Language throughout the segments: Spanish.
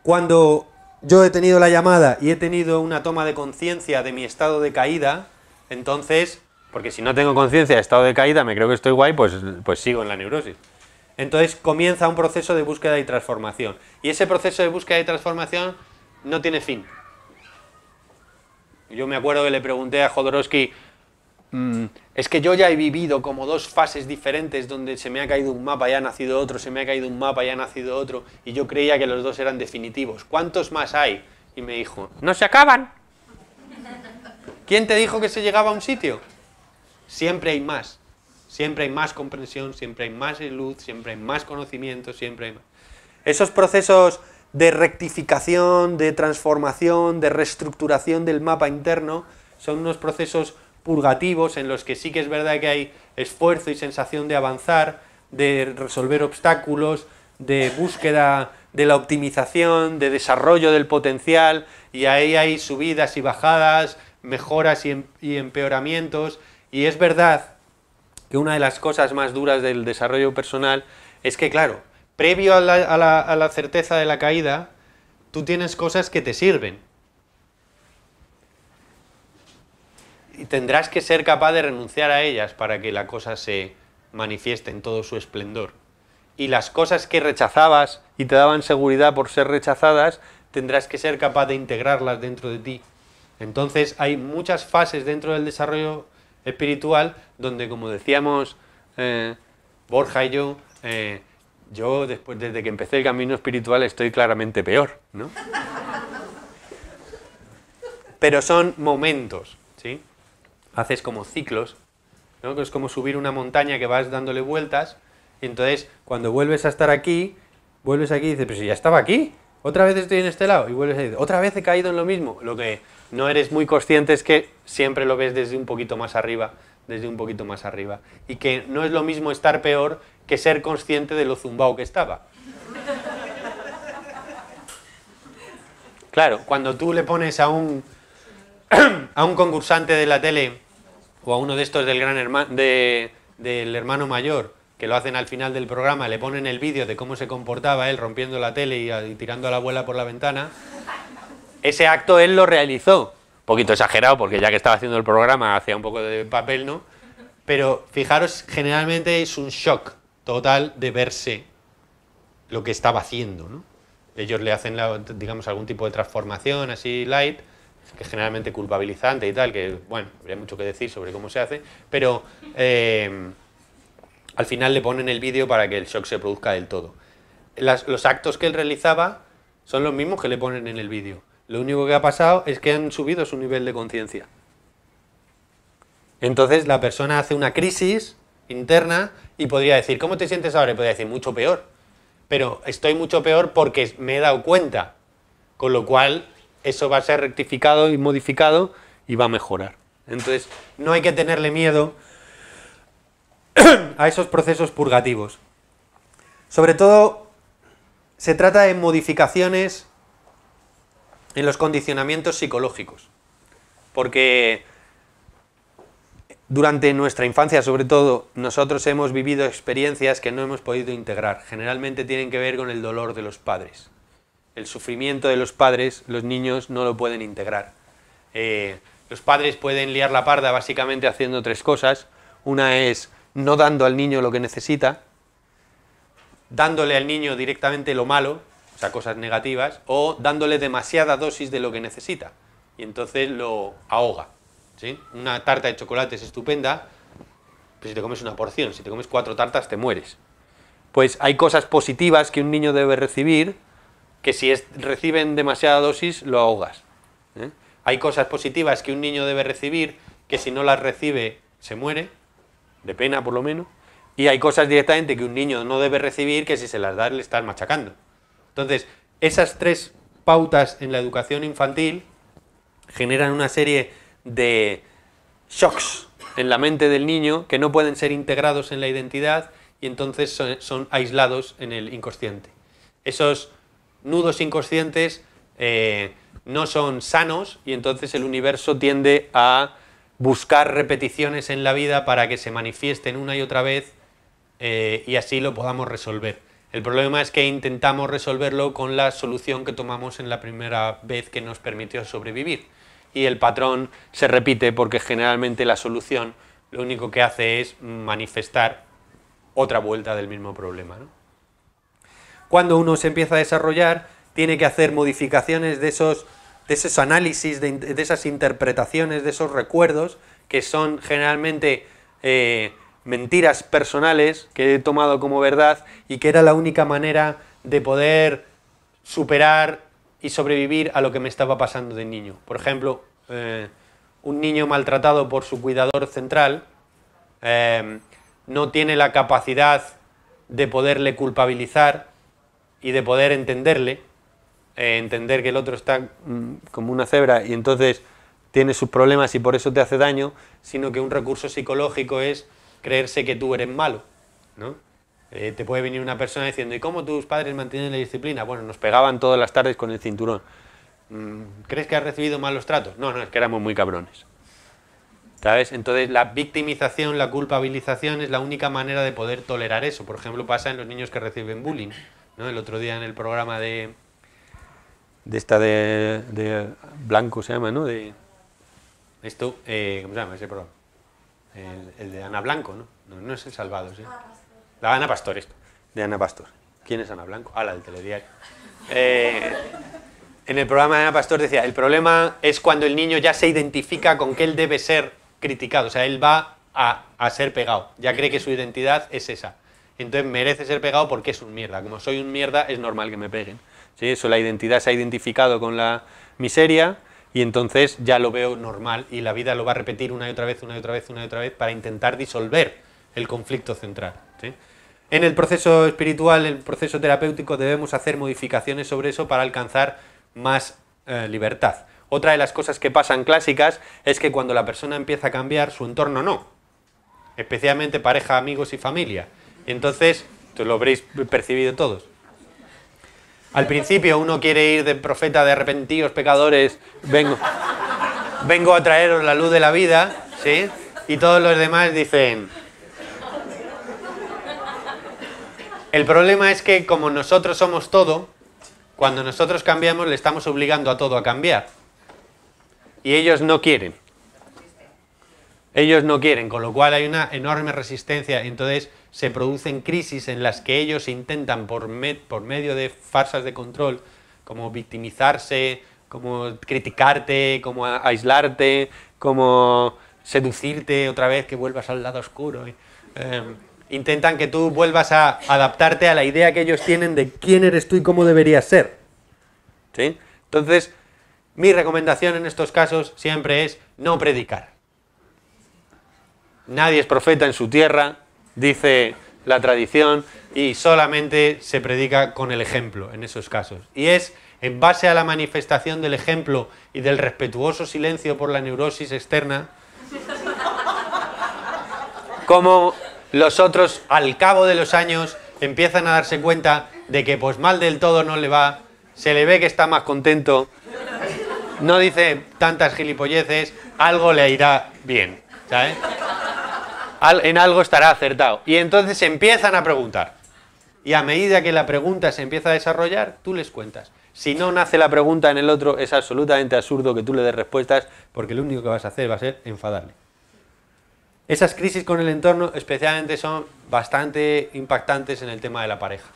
Cuando yo he tenido la llamada y he tenido una toma de conciencia de mi estado de caída, entonces, porque si no tengo conciencia de estado de caída, me creo que estoy guay, pues sigo en la neurosis. Entonces comienza un proceso de búsqueda y transformación. Y ese proceso de búsqueda y transformación no tiene fin. Yo me acuerdo que le pregunté a Jodorowsky, es que yo ya he vivido como dos fases diferentes donde se me ha caído un mapa y ha nacido otro, se me ha caído un mapa y ha nacido otro, y yo creía que los dos eran definitivos. ¿Cuántos más hay? Y me dijo, no se acaban. ¿Quién te dijo que se llegaba a un sitio? Siempre hay más. Siempre hay más comprensión, siempre hay más luz, siempre hay más conocimiento, siempre hay más. Esos procesos de rectificación, de transformación, de reestructuración del mapa interno son unos procesos purgativos en los que sí que es verdad que hay esfuerzo y sensación de avanzar, de resolver obstáculos, de búsqueda de la optimización, de desarrollo del potencial, y ahí hay subidas y bajadas, mejoras y empeoramientos, y es verdad que una de las cosas más duras del desarrollo personal es que, claro, previo a la certeza de la caída, tú tienes cosas que te sirven. Y tendrás que ser capaz de renunciar a ellas para que la cosa se manifieste en todo su esplendor. Y las cosas que rechazabas y te daban seguridad por ser rechazadas, tendrás que ser capaz de integrarlas dentro de ti. Entonces hay muchas fases dentro del desarrollo espiritual donde, como decíamos Borja y yo desde que empecé el camino espiritual estoy claramente peor, ¿no? Pero son momentos, ¿sí? Haces como ciclos, ¿no? Que es como subir una montaña que vas dándole vueltas, y entonces cuando vuelves a estar aquí, vuelves aquí y dices, pero si ya estaba aquí, otra vez estoy en este lado, y vuelves a decir, otra vez he caído en lo mismo. Lo que no eres muy consciente es que siempre lo ves desde un poquito más arriba, y que no es lo mismo estar peor que ser consciente de lo zumbao que estaba. Claro, cuando tú le pones a un concursante de la tele o a uno de estos del del hermano mayor, que lo hacen al final del programa, le ponen el vídeo de cómo se comportaba él rompiendo la tele y tirando a la abuela por la ventana, ese acto él lo realizó. Un poquito exagerado, porque ya que estaba haciendo el programa hacía un poco de papel, ¿no? Pero fijaros, generalmente es un shock total de verse lo que estaba haciendo, ¿no? Ellos le hacen, digamos, algún tipo de transformación así light, que es generalmente culpabilizante y tal, que, bueno, habría mucho que decir sobre cómo se hace, pero al final le ponen el vídeo para que el shock se produzca del todo. Los actos que él realizaba son los mismos que le ponen en el vídeo. Lo único que ha pasado es que han subido su nivel de conciencia. Entonces la persona hace una crisis interna y podría decir, ¿cómo te sientes ahora? Y podría decir, mucho peor. Pero estoy mucho peor porque me he dado cuenta. Con lo cual, eso va a ser rectificado y modificado y va a mejorar. Entonces, no hay que tenerle miedo a esos procesos purgativos. Sobre todo, se trata de modificaciones en los condicionamientos psicológicos. Porque durante nuestra infancia, sobre todo, nosotros hemos vivido experiencias que no hemos podido integrar. Generalmente tienen que ver con el dolor de los padres. El sufrimiento de los padres, los niños no lo pueden integrar. Los padres pueden liar la parda básicamente haciendo tres cosas. Una es no dando al niño lo que necesita, dándole al niño directamente lo malo, o sea, cosas negativas, o dándole demasiada dosis de lo que necesita, y entonces lo ahoga, ¿sí? Una tarta de chocolate es estupenda, pero si te comes una porción, si te comes 4 tartas te mueres. Pues hay cosas positivas que un niño debe recibir, que si reciben demasiada dosis, lo ahogas. Hay cosas positivas que un niño debe recibir, que si no las recibe, se muere, de pena por lo menos. Y hay cosas directamente que un niño no debe recibir, que si se las das, le estás machacando. Entonces, esas 3 pautas en la educación infantil generan una serie de shocks en la mente del niño que no pueden ser integrados en la identidad y entonces son aislados en el inconsciente. Esos nudos inconscientes no son sanos y entonces el universo tiende a buscar repeticiones en la vida para que se manifiesten una y otra vez y así lo podamos resolver. El problema es que intentamos resolverlo con la solución que tomamos en la primera vez que nos permitió sobrevivir. Y el patrón se repite porque generalmente la solución lo único que hace es manifestar otra vuelta del mismo problema, ¿no? Cuando uno se empieza a desarrollar, tiene que hacer modificaciones de esos análisis, de esas interpretaciones, de esos recuerdos, que son generalmente mentiras personales que he tomado como verdad y que era la única manera de poder superar y sobrevivir a lo que me estaba pasando de niño. Por ejemplo, un niño maltratado por su cuidador central no tiene la capacidad de poderle culpabilizar y de poder entenderle, entender que el otro está como una cebra y entonces tiene sus problemas y por eso te hace daño, sino que un recurso psicológico es creerse que tú eres malo, ¿no? Te puede venir una persona diciendo, ¿y cómo tus padres mantienen la disciplina? Bueno, nos pegaban todas las tardes con el cinturón. ¿Crees que has recibido malos tratos? No, es que éramos muy cabrones. ¿Sabes? Entonces la victimización, la culpabilización es la única manera de poder tolerar eso. Por ejemplo, pasa en los niños que reciben bullying, ¿no? El otro día en el programa de Blanco se llama, ¿no? De esto, ¿cómo se llama ese programa? El de Ana Blanco, ¿no? No es El Salvado, ¿sí? La Ana Pastor, esto, de Ana Pastor. ¿Quién es Ana Blanco? Ah, la del telediario. En el programa de Ana Pastor decía, el problema es cuando el niño ya se identifica con que él debe ser criticado, o sea, él va a ser pegado, ya cree que su identidad es esa. Entonces merece ser pegado porque es un mierda. Como soy un mierda, es normal que me peguen. ¿Sí? Eso, la identidad se ha identificado con la miseria y entonces ya lo veo normal y la vida lo va a repetir una y otra vez, una y otra vez, una y otra vez para intentar disolver el conflicto central. ¿Sí? En el proceso espiritual, el proceso terapéutico, debemos hacer modificaciones sobre eso para alcanzar más libertad. Otra de las cosas que pasan clásicas es que cuando la persona empieza a cambiar, su entorno no. Especialmente pareja, amigos y familia. Entonces, lo habréis percibido todos. Al principio uno quiere ir de profeta de arrepentidos, pecadores, vengo a traeros la luz de la vida, ¿sí? Y todos los demás dicen... El problema es que como nosotros somos todo, cuando nosotros cambiamos le estamos obligando a todo a cambiar. Y ellos no quieren. Ellos no quieren, con lo cual hay una enorme resistencia. Entonces se producen crisis en las que ellos intentan por medio de farsas de control, como victimizarse, como criticarte, como aislarte, como seducirte otra vez, que vuelvas al lado oscuro. Intentan que tú vuelvas a adaptarte a la idea que ellos tienen de quién eres tú y cómo deberías ser. ¿Sí? Entonces, mi recomendación en estos casos siempre es no predicar. Nadie es profeta en su tierra, dice la tradición, y solamente se predica con el ejemplo en esos casos. Y es en base a la manifestación del ejemplo y del respetuoso silencio por la neurosis externa, como los otros, al cabo de los años, empiezan a darse cuenta de que pues mal del todo no le va, se le ve que está más contento, no dice tantas gilipolleces, algo le irá bien, ¿sabes? En algo estará acertado. Y entonces empiezan a preguntar. Y a medida que la pregunta se empieza a desarrollar, tú les cuentas. Si no nace la pregunta en el otro, es absolutamente absurdo que tú le des respuestas, porque lo único que vas a hacer va a ser enfadarle. Esas crisis con el entorno especialmente son bastante impactantes en el tema de la pareja.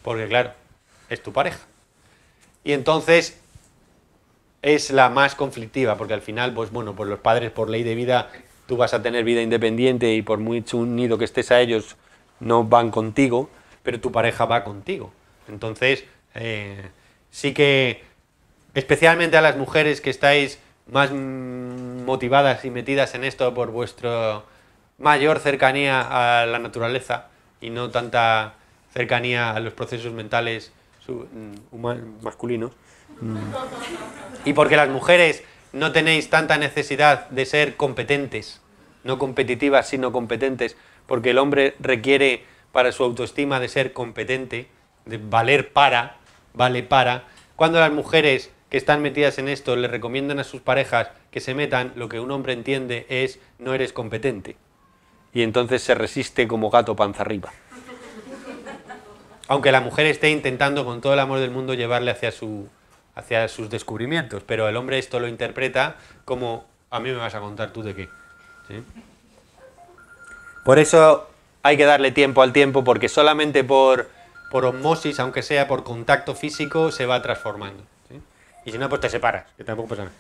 Porque claro, es tu pareja. Y entonces es la más conflictiva, porque al final, pues bueno, pues los padres por ley de vida, tú vas a tener vida independiente y por muy unido que estés a ellos, no van contigo, pero tu pareja va contigo. Entonces, sí que, especialmente a las mujeres que estáis más motivadas y metidas en esto por vuestra mayor cercanía a la naturaleza y no tanta cercanía a los procesos mentales masculinos, y porque las mujeres no tenéis tanta necesidad de ser competentes, no competitivas sino competentes, porque el hombre requiere para su autoestima de ser competente, de valer para, vale para. Cuando las mujeres que están metidas en esto le recomiendan a sus parejas que se metan, lo que un hombre entiende es no eres competente. Y entonces se resiste como gato panza arriba. Aunque la mujer esté intentando con todo el amor del mundo llevarle hacia sus descubrimientos, pero el hombre esto lo interpreta como a mí me vas a contar tú de qué. ¿Sí? Por eso hay que darle tiempo al tiempo, porque solamente por osmosis, aunque sea por contacto físico, se va transformando. ¿Sí? Y si no, pues te separas, que tampoco pasa nada.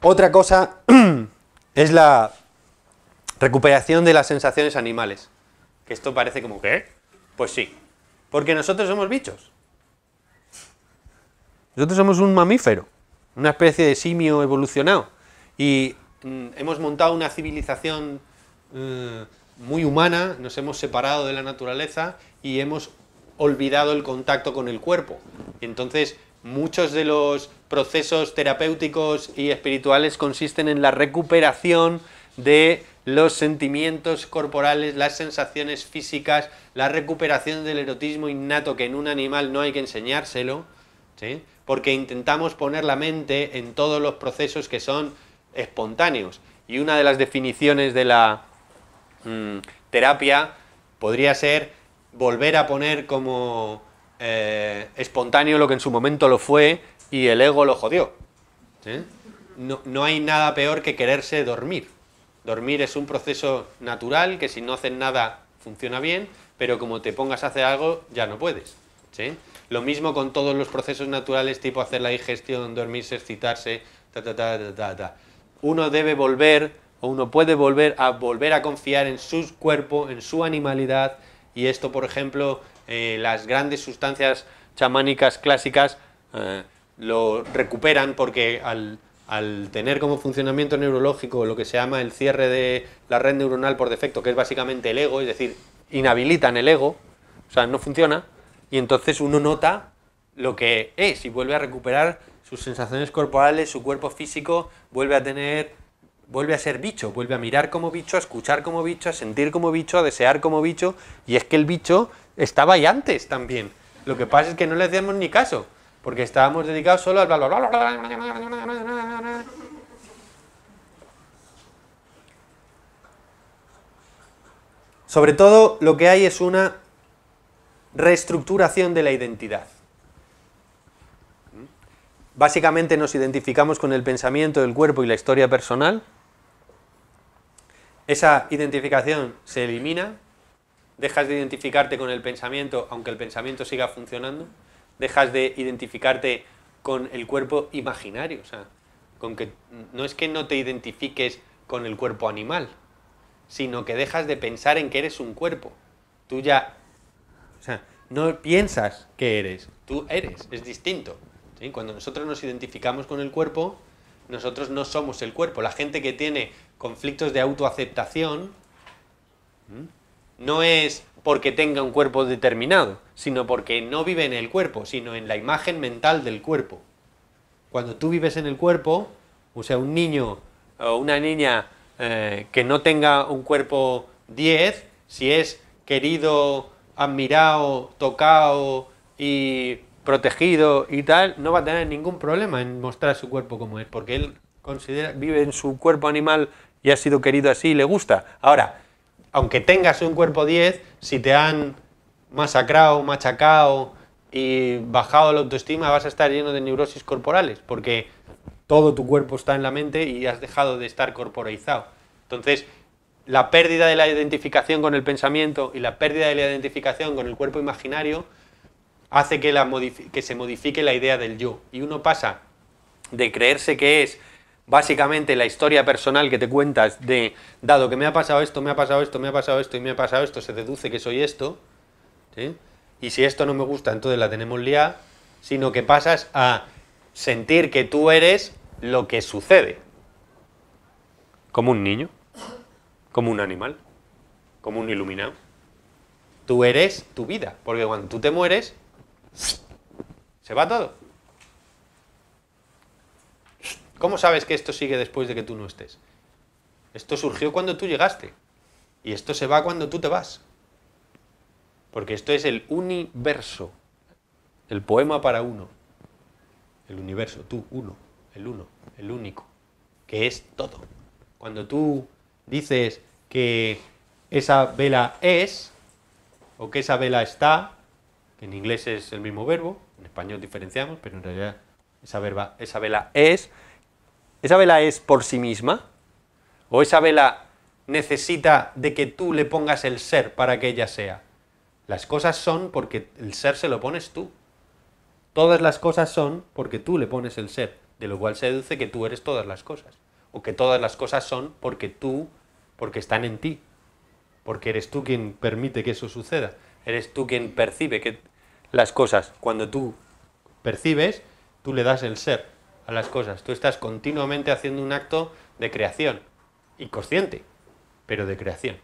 Otra cosa es la recuperación de las sensaciones animales. Que esto parece como, ¿qué? Pues sí, porque nosotros somos bichos. Nosotros somos un mamífero, una especie de simio evolucionado. Y hemos montado una civilización muy humana, nos hemos separado de la naturaleza y hemos olvidado el contacto con el cuerpo. Y entonces, muchos de los procesos terapéuticos y espirituales consisten en la recuperación de los sentimientos corporales, las sensaciones físicas, la recuperación del erotismo innato que en un animal no hay que enseñárselo, ¿sí? Porque intentamos poner la mente en todos los procesos que son espontáneos. Y una de las definiciones de la terapia podría ser volver a poner como espontáneo lo que en su momento lo fue y el ego lo jodió. ¿Sí? No hay nada peor que quererse dormir. Dormir es un proceso natural que si no haces nada funciona bien, pero como te pongas a hacer algo ya no puedes. ¿Sí? Lo mismo con todos los procesos naturales tipo hacer la digestión, dormirse, excitarse, Uno debe volver o uno puede volver a confiar en su cuerpo, en su animalidad, y esto, por ejemplo, las grandes sustancias chamánicas clásicas lo recuperan porque al tener como funcionamiento neurológico lo que se llama el cierre de la red neuronal por defecto, que es básicamente el ego, es decir, inhabilitan el ego, o sea, no funciona, y entonces uno nota lo que es y vuelve a recuperar sus sensaciones corporales, su cuerpo físico, vuelve a ser bicho, vuelve a mirar como bicho, a escuchar como bicho, a sentir como bicho, a desear como bicho, y es que el bicho estaba ahí antes también. Lo que pasa es que no le hacíamos ni caso, porque estábamos dedicados solo al bla bla bla bla. Sobre todo lo que hay es una reestructuración de la identidad. Básicamente nos identificamos con el pensamiento, el cuerpo y la historia personal. Esa identificación se elimina, dejas de identificarte con el pensamiento, aunque el pensamiento siga funcionando, dejas de identificarte con el cuerpo imaginario, o sea, con que no es que no te identifiques con el cuerpo animal, sino que dejas de pensar en que eres un cuerpo. Tú ya, o sea, no piensas que eres, tú eres, es distinto. ¿Sí? Cuando nosotros nos identificamos con el cuerpo, nosotros no somos el cuerpo. La gente que tiene conflictos de autoaceptación no es porque tenga un cuerpo determinado, sino porque no vive en el cuerpo, sino en la imagen mental del cuerpo. Cuando tú vives en el cuerpo, o sea, un niño o una niña que no tenga un cuerpo 10, si es querido, admirado, tocado y protegido y tal, no va a tener ningún problema en mostrar su cuerpo como es, porque él vive en su cuerpo animal y ha sido querido así y le gusta. Ahora, aunque tengas un cuerpo 10, si te han masacrado, machacado y bajado la autoestima, vas a estar lleno de neurosis corporales, porque todo tu cuerpo está en la mente y has dejado de estar corporeizado. Entonces, la pérdida de la identificación con el pensamiento y la pérdida de la identificación con el cuerpo imaginario hace que se modifique la idea del yo. Y uno pasa de creerse que es básicamente la historia personal que te cuentas de, dado que me ha pasado esto, me ha pasado esto, me ha pasado esto y me ha pasado esto, se deduce que soy esto, ¿sí? Y si esto no me gusta, entonces la tenemos liada, sino que pasas a sentir que tú eres lo que sucede. Como un niño, como un animal, como un iluminado. Tú eres tu vida, porque cuando tú te mueres, se va todo. ¿Cómo sabes que esto sigue después de que tú no estés? Esto surgió cuando tú llegaste. Y esto se va cuando tú te vas. Porque esto es el universo. El poema para uno. El universo, tú, uno, el único. Que es todo. Cuando tú dices que esa vela es, o que esa vela está, que en inglés es el mismo verbo, en español diferenciamos, pero en realidad esa vela es por sí misma, o esa vela necesita de que tú le pongas el ser para que ella sea. Las cosas son porque el ser se lo pones tú. Todas las cosas son porque tú le pones el ser, de lo cual se deduce que tú eres todas las cosas. O que todas las cosas son porque están en ti. Porque eres tú quien permite que eso suceda. Eres tú quien percibe que las cosas. Cuando tú percibes, tú le das el ser a las cosas. Tú estás continuamente haciendo un acto de creación. Inconsciente, pero de creación.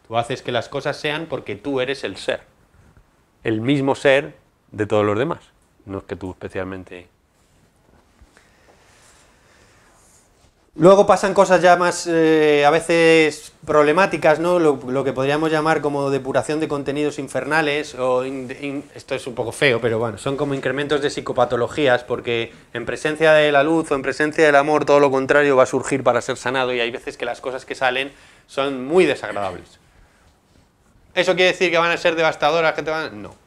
Tú haces que las cosas sean porque tú eres el ser. El mismo ser de todos los demás. No es que tú especialmente. Luego pasan cosas ya más, a veces problemáticas, ¿no? Lo que podríamos llamar como depuración de contenidos infernales, esto es un poco feo, pero bueno, son como incrementos de psicopatologías, porque en presencia de la luz o en presencia del amor, todo lo contrario va a surgir para ser sanado, y hay veces que las cosas que salen son muy desagradables. ¿Eso quiere decir que van a ser devastadoras? No.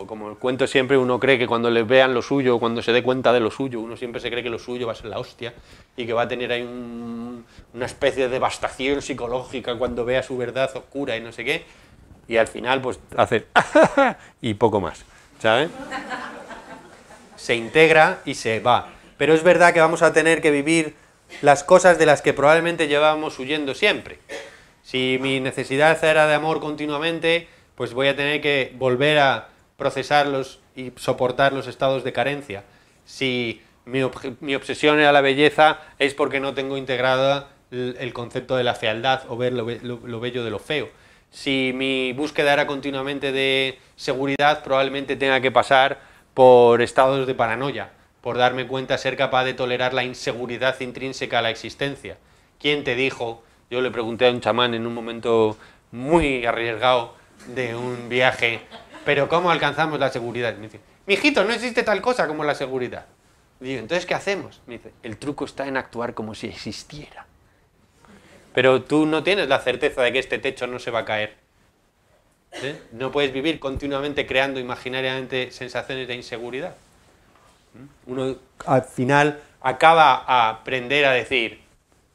Como cuento siempre, uno cree que cuando les vean lo suyo, cuando se dé cuenta de lo suyo, uno siempre se cree que lo suyo va a ser la hostia y que va a tener ahí una especie de devastación psicológica cuando vea su verdad oscura y no sé qué, y al final pues hace y poco más, ¿sabes? Se integra y se va. Pero es verdad que vamos a tener que vivir las cosas de las que probablemente llevábamos huyendo siempre. Si mi necesidad era de amor continuamente, pues voy a tener que volver a procesarlos y soportar los estados de carencia. Si mi obsesión era la belleza, es porque no tengo integrada el concepto de la fealdad o ver lo bello de lo feo. Si mi búsqueda era continuamente de seguridad, probablemente tenga que pasar por estados de paranoia, por darme cuenta, ser capaz de tolerar la inseguridad intrínseca a la existencia. ¿Quién te dijo? Yo le pregunté a un chamán en un momento muy arriesgado de un viaje, pero ¿cómo alcanzamos la seguridad? Me dice, mijito, no existe tal cosa como la seguridad. Digo, entonces, ¿qué hacemos? Me dice, el truco está en actuar como si existiera. Pero tú no tienes la certeza de que este techo no se va a caer. ¿Eh? No puedes vivir continuamente creando imaginariamente sensaciones de inseguridad. Uno al final acaba a aprender a decir,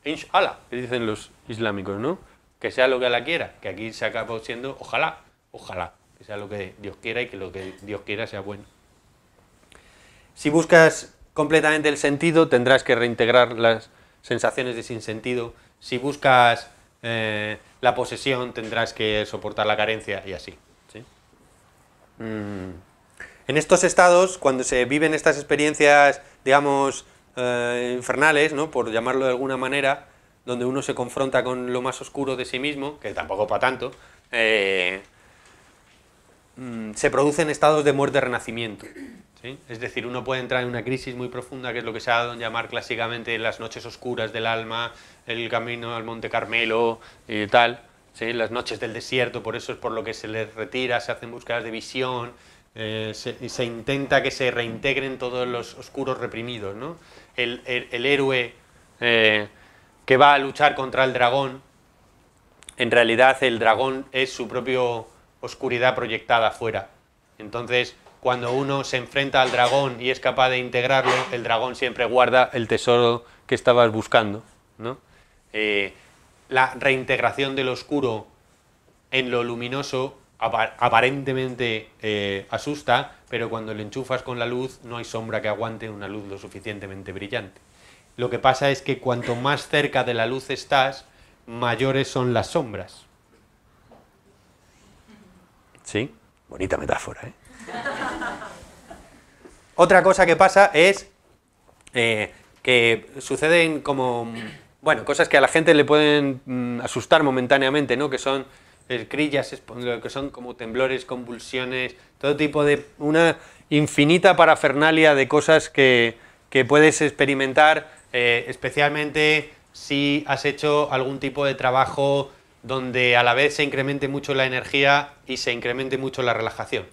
Inshallah, que dicen los islámicos, ¿no? Que sea lo que Allah quiera, que aquí se acabó siendo ojalá, ojalá, que sea lo que Dios quiera y que lo que Dios quiera sea bueno. Si buscas completamente el sentido, tendrás que reintegrar las sensaciones de sinsentido. Si buscas la posesión, tendrás que soportar la carencia y así, ¿sí? En estos estados, cuando se viven estas experiencias, digamos, infernales, ¿no? Por llamarlo de alguna manera, donde uno se confronta con lo más oscuro de sí mismo, que tampoco para tanto, se producen estados de muerte-renacimiento, ¿sí? Es decir, uno puede entrar en una crisis muy profunda, que es lo que se ha dado en llamar clásicamente las noches oscuras del alma, el camino al Monte Carmelo y tal, ¿sí? Las noches del desierto, por eso es por lo que se les retira, se hacen búsquedas de visión, se intenta que se reintegren todos los oscuros reprimidos, ¿no? El héroe que va a luchar contra el dragón, en realidad el dragón es su propia oscuridad proyectada afuera. Entonces, cuando uno se enfrenta al dragón y es capaz de integrarlo, el dragón siempre guarda el tesoro que estabas buscando, ¿no? La reintegración del oscuro en lo luminoso aparentemente asusta, pero cuando lo enchufas con la luz no hay sombra que aguante una luz lo suficientemente brillante. Lo que pasa es que cuanto más cerca de la luz estás, mayores son las sombras. ¿Sí? Bonita metáfora, ¿eh? Otra cosa que pasa es que suceden como, bueno, cosas que a la gente le pueden asustar momentáneamente, ¿no? Que son crillas, que son como temblores, convulsiones, todo tipo de una infinita parafernalia de cosas que puedes experimentar, especialmente si has hecho algún tipo de trabajo donde a la vez se incremente mucho la energía y se incremente mucho la relajación.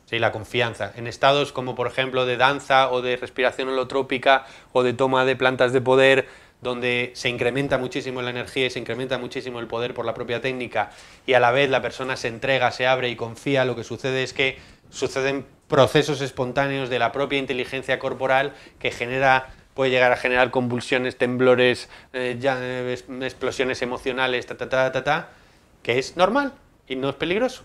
Sí, la confianza. En estados como por ejemplo de danza o de respiración holotrópica o de toma de plantas de poder, donde se incrementa muchísimo la energía y se incrementa muchísimo el poder por la propia técnica y a la vez la persona se entrega, se abre y confía, lo que sucede es que suceden procesos espontáneos de la propia inteligencia corporal que puede llegar a generar convulsiones, temblores, explosiones emocionales, que es normal y no es peligroso.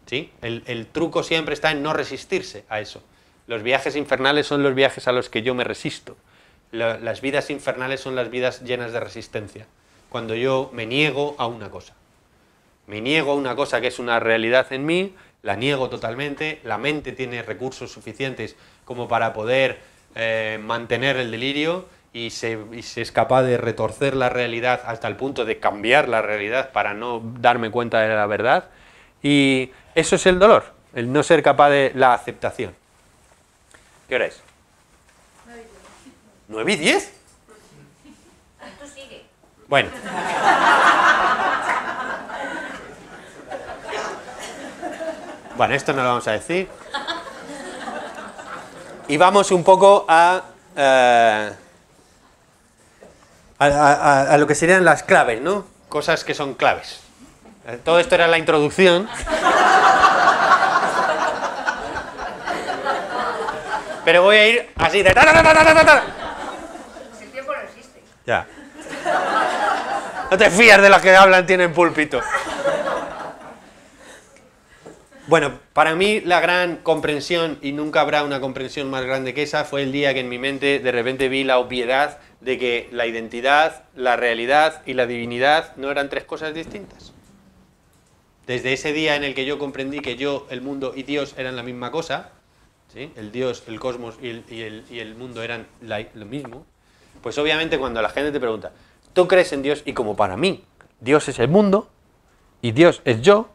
¿Sí? El truco siempre está en no resistirse a eso. Los viajes infernales son los viajes a los que yo me resisto. Las vidas infernales son las vidas llenas de resistencia. Cuando yo me niego a una cosa. Me niego a una cosa que es una realidad en mí, la niego totalmente, la mente tiene recursos suficientes como para poder mantener el delirio y se es capaz de retorcer la realidad hasta el punto de cambiar la realidad para no darme cuenta de la verdad. Y eso es el dolor, el no ser capaz de la aceptación. ¿Qué hora es? 9:10. Tú sigue. Bueno. Bueno, esto no lo vamos a decir. Y vamos un poco a lo que serían las claves, ¿no? Cosas que son claves. Todo esto era la introducción. Pero voy a ir así de... El tiempo no existe. Ya. No te fías de las que hablan, tienen púlpito. Bueno, para mí la gran comprensión, y nunca habrá una comprensión más grande que esa, fue el día que en mi mente de repente vi la obviedad de que la identidad, la realidad y la divinidad no eran tres cosas distintas. Desde ese día en el que yo comprendí que yo, el mundo y Dios eran la misma cosa, ¿sí? El Dios, el cosmos y el mundo eran lo mismo, pues obviamente cuando la gente te pregunta, ¿tú crees en Dios? Y como para mí Dios es el mundo y Dios es yo,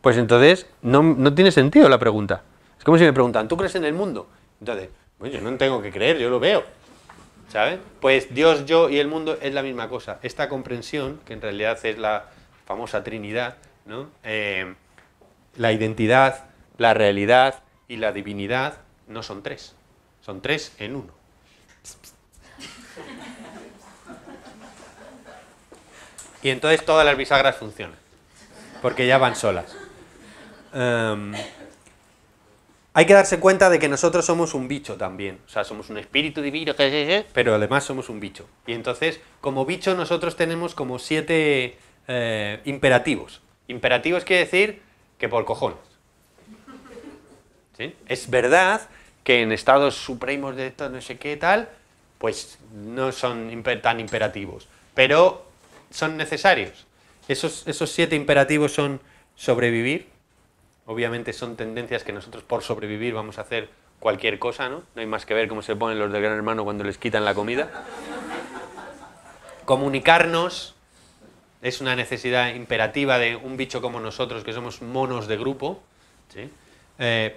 pues entonces no tiene sentido la pregunta. Es como si me preguntan, ¿tú crees en el mundo? Entonces, pues yo no tengo que creer, yo lo veo. ¿Sabes? Pues Dios, yo y el mundo es la misma cosa. Esta comprensión, que en realidad es la famosa Trinidad, ¿no? La identidad, la realidad y la divinidad no son tres. Son tres en uno. Y entonces todas las bisagras funcionan. Porque ya van solas. Hay que darse cuenta de que nosotros somos un bicho también. O sea, somos un espíritu divino, pero además somos un bicho. Y entonces, como bicho, nosotros tenemos como 7 imperativos. Imperativos quiere decir que por cojones. ¿Sí? Es verdad que en estados supremos de esto, no sé qué tal, pues no son tan imperativos. Pero son necesarios. Esos 7 imperativos son sobrevivir. Obviamente son tendencias que nosotros por sobrevivir vamos a hacer cualquier cosa, ¿no? No hay más que ver cómo se ponen los del Gran Hermano cuando les quitan la comida. Comunicarnos es una necesidad imperativa de un bicho como nosotros, que somos monos de grupo. ¿Sí?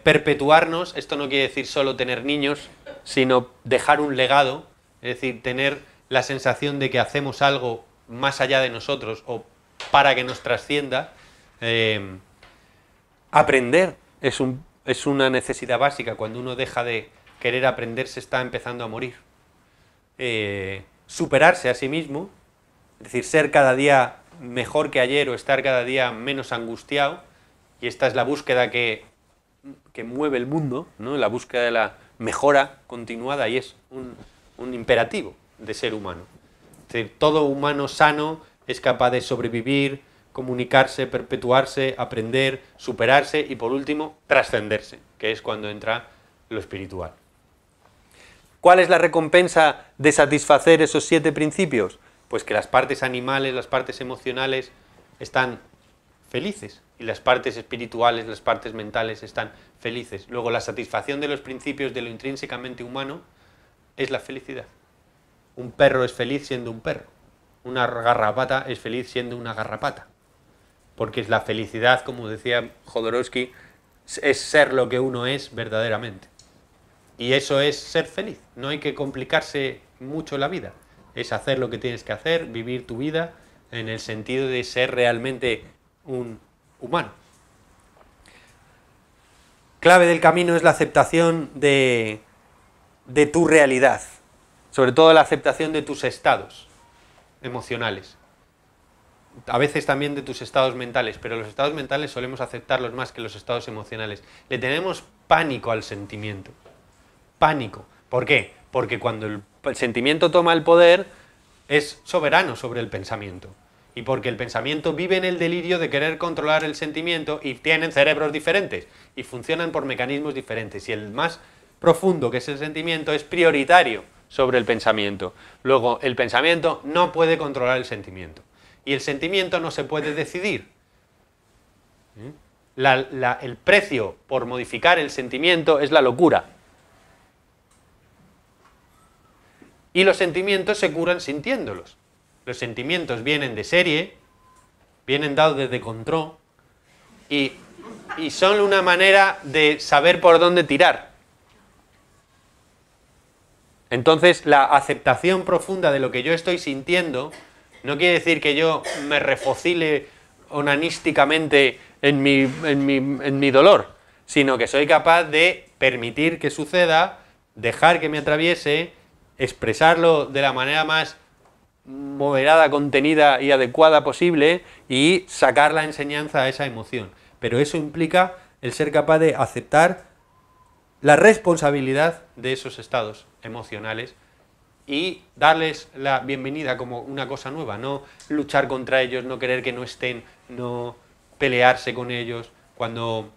Perpetuarnos, esto no quiere decir solo tener niños, sino dejar un legado, es decir, tener la sensación de que hacemos algo más allá de nosotros o para que nos trascienda. Aprender es una necesidad básica. Cuando uno deja de querer aprender, se está empezando a morir. Superarse a sí mismo, es decir, ser cada día mejor que ayer o estar cada día menos angustiado, y esta es la búsqueda que mueve el mundo, ¿no? La búsqueda de la mejora continuada, y es un imperativo de ser humano. Es decir, todo humano sano es capaz de sobrevivir, comunicarse, perpetuarse, aprender, superarse y por último, trascenderse, que es cuando entra lo espiritual. ¿Cuál es la recompensa de satisfacer esos 7 principios? Pues que las partes animales, las partes emocionales están felices y las partes espirituales, las partes mentales están felices. Luego la satisfacción de los principios de lo intrínsecamente humano es la felicidad. Un perro es feliz siendo un perro. Una garrapata es feliz siendo una garrapata. Porque es la felicidad, como decía Jodorowsky, es ser lo que uno es verdaderamente. Y eso es ser feliz. No hay que complicarse mucho la vida. Es hacer lo que tienes que hacer, vivir tu vida en el sentido de ser realmente un humano. Clave del camino es la aceptación de tu realidad. sobre todo la aceptación de tus estados emocionales. A veces también de tus estados mentales, pero los estados mentales solemos aceptarlos más que los estados emocionales. Le tenemos pánico al sentimiento. Pánico. ¿Por qué? Porque cuando el sentimiento toma el poder, es soberano sobre el pensamiento. Y porque el pensamiento vive en el delirio de querer controlar el sentimiento y tienen cerebros diferentes y funcionan por mecanismos diferentes. Y el más profundo, que es el sentimiento, es prioritario sobre el pensamiento. Luego, el pensamiento no puede controlar el sentimiento. Y el sentimiento no se puede decidir. El precio por modificar el sentimiento es la locura. Y los sentimientos se curan sintiéndolos. Los sentimientos vienen de serie, vienen dados desde control y son una manera de saber por dónde tirar. Entonces, la aceptación profunda de lo que yo estoy sintiendo no quiere decir que yo me refocile onanísticamente en mi dolor, sino que soy capaz de permitir que suceda, dejar que me atraviese, expresarlo de la manera más moderada, contenida y adecuada posible y sacar la enseñanza a esa emoción. Pero eso implica el ser capaz de aceptar la responsabilidad de esos estados emocionales y darles la bienvenida como una cosa nueva, no luchar contra ellos, no querer que no estén, no pelearse con ellos. Cuando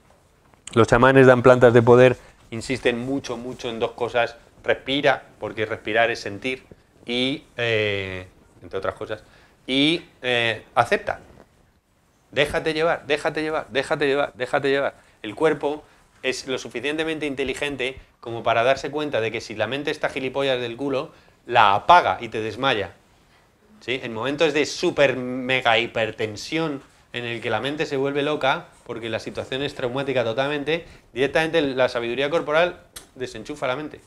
los chamanes dan plantas de poder, insisten mucho en dos cosas: respira, porque respirar es sentir, y entre otras cosas, y acepta. Déjate llevar. El cuerpo es lo suficientemente inteligente como para darse cuenta de que si la mente está gilipollas del culo, la apaga y te desmaya. ¿Sí? En momentos de super mega hipertensión en el que la mente se vuelve loca porque la situación es traumática totalmente, directamente la sabiduría corporal desenchufa la mente.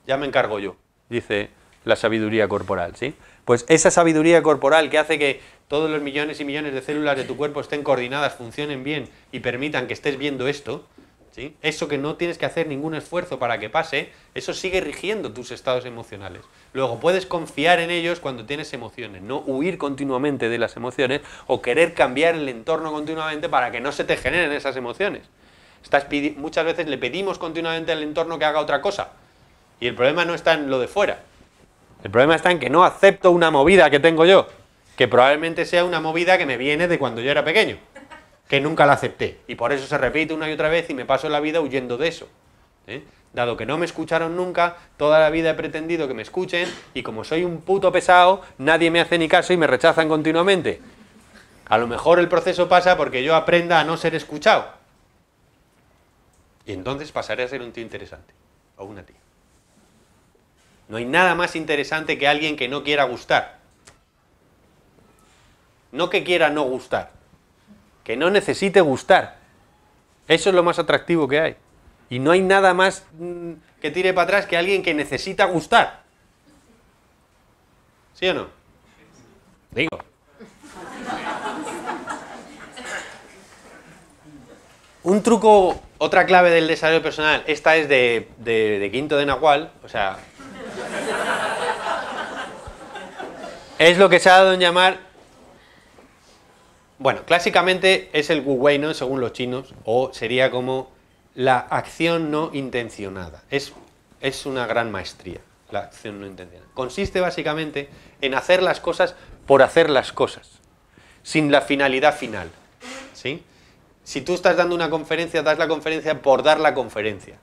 Ya me encargo yo, dice la sabiduría corporal, ¿sí? Pues esa sabiduría corporal que hace que todos los millones y millones de células de tu cuerpo estén coordinadas, funcionen bien y permitan que estés viendo esto, ¿sí? Eso que no tienes que hacer ningún esfuerzo para que pase, eso sigue rigiendo tus estados emocionales. Luego puedes confiar en ellos cuando tienes emociones, no huir continuamente de las emociones o querer cambiar el entorno continuamente para que no se te generen esas emociones. Muchas veces le pedimos continuamente al entorno que haga otra cosa y el problema no está en lo de fuera. El problema está en que no acepto una movida que tengo yo, que probablemente sea una movida que me viene de cuando yo era pequeño, que nunca la acepté, y por eso se repite una y otra vez y me paso la vida huyendo de eso. Dado que no me escucharon nunca, toda la vida he pretendido que me escuchen, y como soy un puto pesado, nadie me hace ni caso y me rechazan continuamente. A lo mejor el proceso pasa porque yo aprenda a no ser escuchado, y entonces pasaré a ser un tío interesante, o una tía. No hay nada más interesante que alguien que no quiera gustar. No que quiera no gustar. Que no necesite gustar. Eso es lo más atractivo que hay. Y no hay nada más que tire para atrás que alguien que necesita gustar. ¿Sí o no? Digo. Un truco, otra clave del desarrollo personal, esta es de quinto de Nahual, o sea... Es lo que se ha dado en llamar, bueno, clásicamente es el Wu Wei, ¿no? Según los chinos, o sería como la acción no intencionada. Es una gran maestría, la acción no intencionada. Consiste básicamente en hacer las cosas por hacer las cosas, sin la finalidad final, ¿sí? Si tú estás dando una conferencia, das la conferencia por dar la conferencia.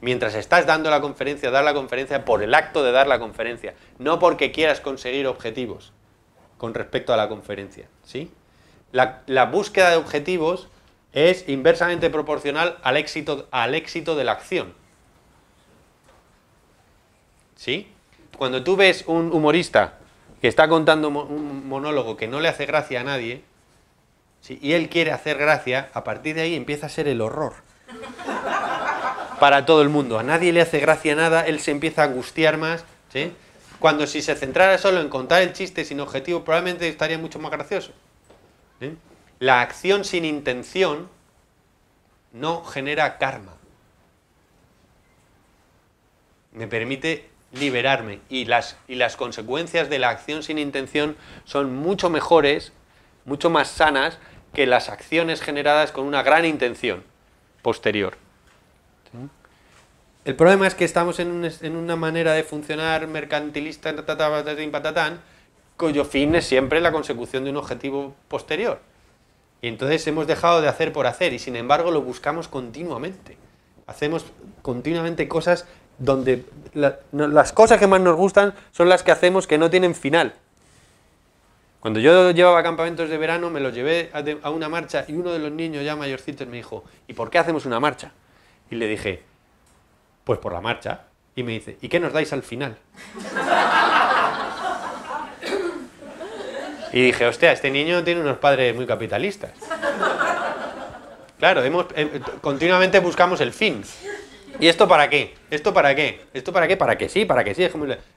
Mientras estás dando la conferencia, dar la conferencia por el acto de dar la conferencia, no porque quieras conseguir objetivos con respecto a la conferencia, ¿sí? La búsqueda de objetivos es inversamente proporcional al éxito de la acción, ¿sí? Cuando tú ves un humorista que está contando un monólogo que no le hace gracia a nadie, ¿sí? Y él quiere hacer gracia, a partir de ahí empieza a ser el horror para todo el mundo. A nadie le hace gracia nada, él se empieza a angustiar más, ¿sí? Cuando si se centrara solo en contar el chiste sin objetivo, probablemente estaría mucho más gracioso, ¿sí? La acción sin intención no genera karma. Me permite liberarme. Y las consecuencias de la acción sin intención son mucho mejores, mucho más sanas que las acciones generadas con una gran intención posterior. ¿Sí? El problema es que estamos en una manera de funcionar mercantilista, patatán, cuyo fin es siempre la consecución de un objetivo posterior. Y entonces hemos dejado de hacer por hacer y sin embargo lo buscamos continuamente. Hacemos continuamente cosas donde las cosas que más nos gustan son las que hacemos que no tienen final. Cuando yo llevaba campamentos de verano me los llevé a una marcha y uno de los niños ya mayorcitos me dijo, ¿y por qué hacemos una marcha? Y le dije, pues por la marcha. Y me dice, ¿y qué nos dais al final? Y dije, hostia, este niño tiene unos padres muy capitalistas. Claro, continuamente buscamos el fin. ¿Y esto para qué? ¿Esto para qué? ¿Esto para qué? Para que sí, para que sí.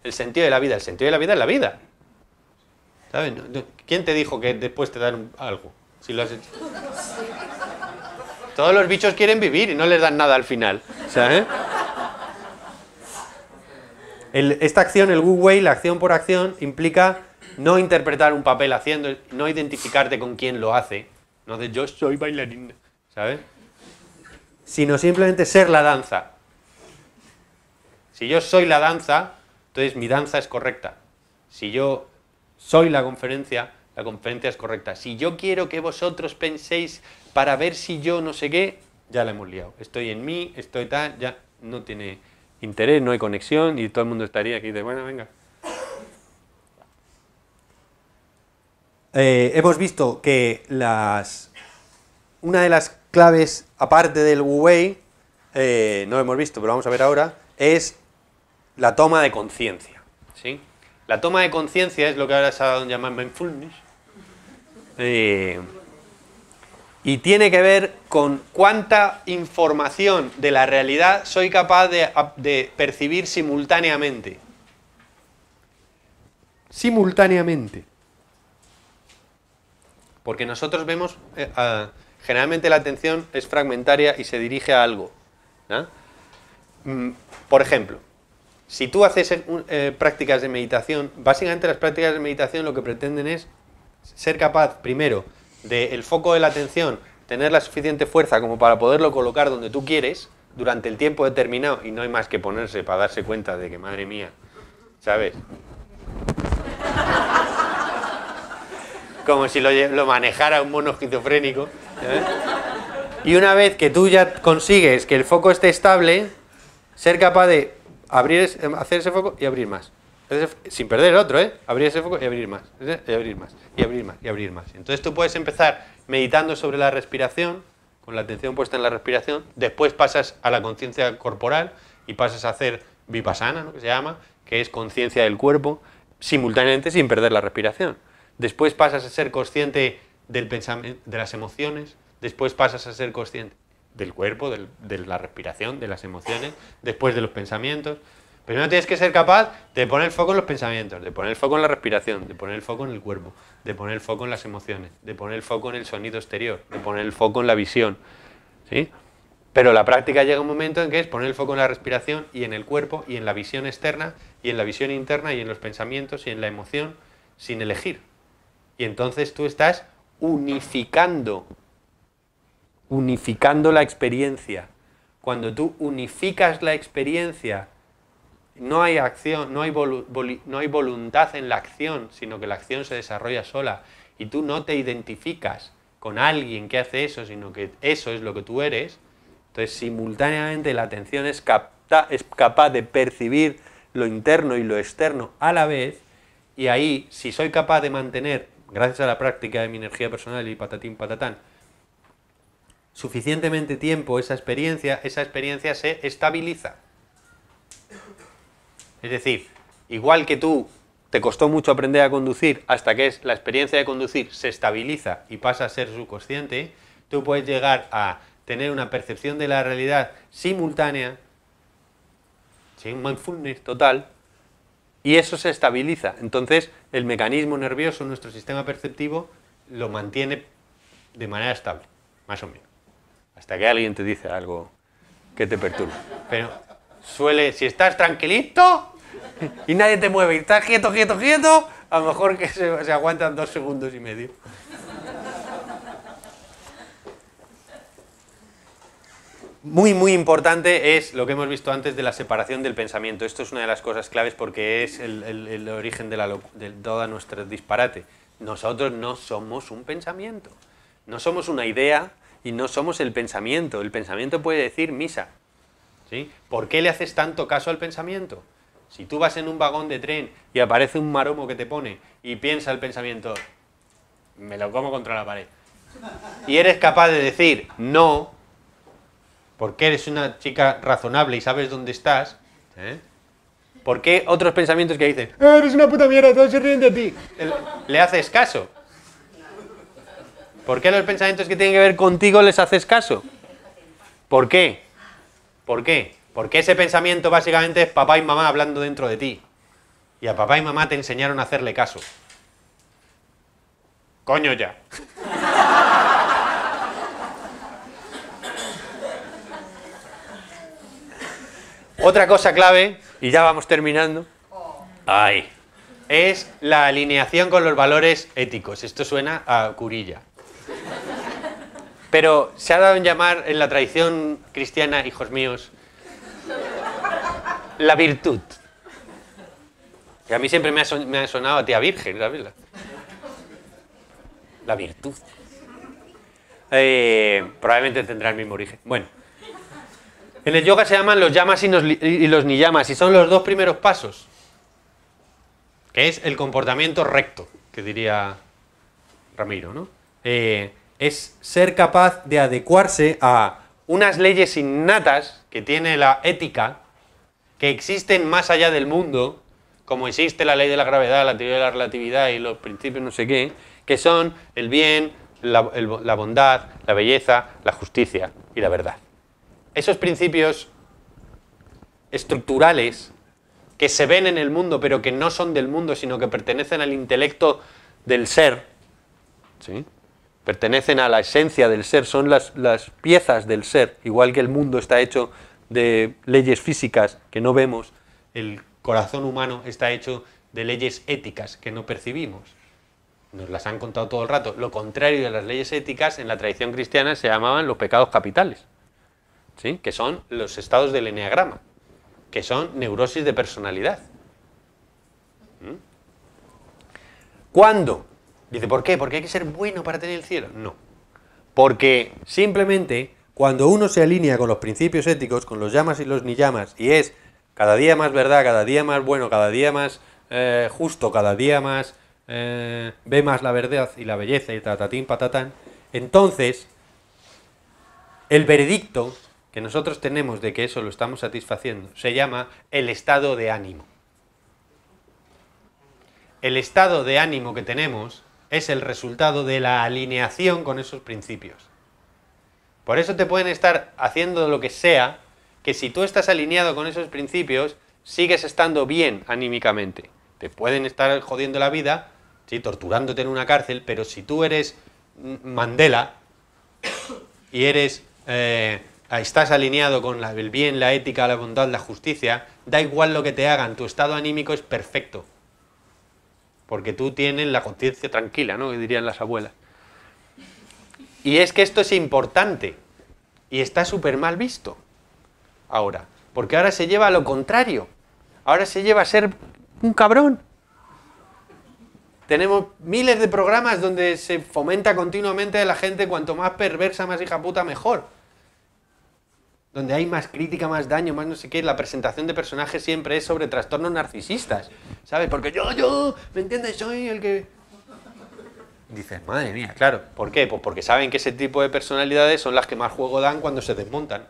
El sentido de la vida. El sentido de la vida es la vida. ¿Sabes? ¿Quién te dijo que después te dan algo? Si lo has hecho. Todos los bichos quieren vivir y no les dan nada al final. ¿Sabes? Esta acción, el Wu Wei, la acción por acción, implica no interpretar un papel haciendo, no identificarte con quién lo hace, no de yo soy bailarina, ¿sabes? Sino simplemente ser la danza. Si yo soy la danza, entonces mi danza es correcta. Si yo soy la conferencia es correcta. Si yo quiero que vosotros penséis para ver si yo no sé qué, ya la hemos liado. Estoy en mí, estoy tal, ya no tiene interés, no hay conexión y todo el mundo estaría aquí de, bueno, venga. Hemos visto que una de las claves, aparte del Wu Wei, no lo hemos visto, pero vamos a ver ahora, es la toma de conciencia. ¿Sí? La toma de conciencia es lo que ahora se ha dado en llamar mindfulness. Y tiene que ver con cuánta información de la realidad soy capaz de percibir simultáneamente. Simultáneamente. Porque nosotros vemos, generalmente la atención es fragmentaria y se dirige a algo. ¿No? Por ejemplo, si tú haces prácticas de meditación, básicamente las prácticas de meditación lo que pretenden es ser capaz, primero, del foco de la atención, tener la suficiente fuerza como para poderlo colocar donde tú quieres, durante el tiempo determinado, y no hay más que ponerse para darse cuenta de que, madre mía, ¿sabes? Como si lo manejara un mono esquizofrénico. ¿Sabes? Y una vez que tú ya consigues que el foco esté estable, ser capaz de hacer ese foco y abrir más. Entonces, sin perder el otro, abrir ese foco y abrir más, y abrir más, y abrir más, y abrir más. Entonces tú puedes empezar meditando sobre la respiración, con la atención puesta en la respiración, después pasas a la conciencia corporal y pasas a hacer vipassana, ¿no? Que se llama, que es conciencia del cuerpo, simultáneamente sin perder la respiración. Después pasas a ser consciente del pensamiento, de las emociones, después pasas a ser consciente del cuerpo, de la respiración, de las emociones, después de los pensamientos. Primero tienes que ser capaz de poner el foco en los pensamientos, de poner el foco en la respiración, de poner el foco en el cuerpo, de poner el foco en las emociones, de poner el foco en el sonido exterior, de poner el foco en la visión. ¿Sí? Pero la práctica llega un momento en que es poner el foco en la respiración y en el cuerpo y en la visión externa y en la visión interna y en los pensamientos y en la emoción sin elegir. Y entonces tú estás unificando la experiencia. Cuando tú unificas la experiencia, no hay acción, no hay voluntad en la acción, sino que la acción se desarrolla sola. Y tú no te identificas con alguien que hace eso, sino que eso es lo que tú eres. Entonces, simultáneamente la atención es capaz de percibir lo interno y lo externo a la vez. Y ahí, si soy capaz de mantener, gracias a la práctica de mi energía personal y patatín patatán, suficientemente tiempo esa experiencia se estabiliza. Es decir, igual que tú te costó mucho aprender a conducir hasta que la experiencia de conducir se estabiliza y pasa a ser subconsciente, tú puedes llegar a tener una percepción de la realidad simultánea, sin mindfulness total, y eso se estabiliza. Entonces, el mecanismo nervioso, nuestro sistema perceptivo, lo mantiene de manera estable, más o menos. Hasta que alguien te dice algo que te perturba. Pero si estás tranquilito, y nadie te mueve, y estás quieto, quieto, quieto, a lo mejor que se aguantan 2 segundos y medio. Muy, muy importante es lo que hemos visto antes de la separación del pensamiento. Esto es una de las cosas claves porque es el origen de todo nuestro disparate. Nosotros no somos un pensamiento, no somos una idea y no somos el pensamiento. El pensamiento puede decir misa, ¿sí? ¿Por qué le haces tanto caso al pensamiento? Si tú vas en un vagón de tren y aparece un maromo que te pone y piensa el pensamiento, me lo como contra la pared, y eres capaz de decir no, porque eres una chica razonable y sabes dónde estás, ¿eh? ¿Por qué otros pensamientos que dicen, eres una puta mierda, todos se ríen de ti, le haces caso? ¿Por qué los pensamientos que tienen que ver contigo les haces caso? ¿Por qué? ¿Por qué? Porque ese pensamiento básicamente es papá y mamá hablando dentro de ti. Y a papá y mamá te enseñaron a hacerle caso. Coño ya. Otra cosa clave, y ya vamos terminando, es la alineación con los valores éticos. Esto suena a curilla. Pero se ha dado en llamar en la tradición cristiana, hijos míos, la virtud. Que a mí siempre me ha sonado a tía virgen, ¿sabes? La virtud. Probablemente tendrá el mismo origen. Bueno. En el yoga se llaman los yamas y los niyamas, y son los 2 primeros pasos, que es el comportamiento recto, que diría Ramiro, ¿no? Es ser capaz de adecuarse a unas leyes innatas que tiene la ética, que existen más allá del mundo, como existe la ley de la gravedad, la teoría de la relatividad y los principios no sé qué, que son el bien, la bondad, la belleza, la justicia y la verdad. Esos principios estructurales que se ven en el mundo, pero que no son del mundo, sino que pertenecen al intelecto del ser, ¿sí? Pertenecen a la esencia del ser, son las piezas del ser, igual que el mundo está hecho de leyes físicas que no vemos, el corazón humano está hecho de leyes éticas que no percibimos. Nos las han contado todo el rato. Lo contrario de las leyes éticas en la tradición cristiana se llamaban los pecados capitales, ¿sí? Que son los estados del eneagrama, que son neurosis de personalidad. ¿Cuándo? Dice, ¿por qué? ¿Porque hay que ser bueno para tener el cielo? No. Porque simplemente cuando uno se alinea con los principios éticos, con los yamas y los niyamas, y es cada día más verdad, cada día más bueno, cada día más justo, cada día más ve más la verdad y la belleza y tatatín patatán, entonces el veredicto que nosotros tenemos de que eso lo estamos satisfaciendo se llama el estado de ánimo. El estado de ánimo que tenemos es el resultado de la alineación con esos principios. Por eso te pueden estar haciendo lo que sea, que si tú estás alineado con esos principios, sigues estando bien anímicamente. Te pueden estar jodiendo la vida, ¿sí? Torturándote en una cárcel, pero si tú eres Mandela y eres... estás alineado con el bien, la ética, la bondad, la justicia, da igual lo que te hagan, tu estado anímico es perfecto. Porque tú tienes la conciencia tranquila, ¿no? Que dirían las abuelas. Y es que esto es importante y está súper mal visto ahora, porque ahora se lleva a lo contrario. Ahora se lleva a ser un cabrón. Tenemos miles de programas donde se fomenta continuamente a la gente, cuanto más perversa, más hija puta, mejor. Donde hay más crítica, más daño, más no sé qué. La presentación de personajes siempre es sobre trastornos narcisistas, ¿sabes? Porque yo, ¿me entiendes? Soy el que... Dices, madre mía, claro. ¿Por qué? Pues porque saben que ese tipo de personalidades son las que más juego dan cuando se desmontan.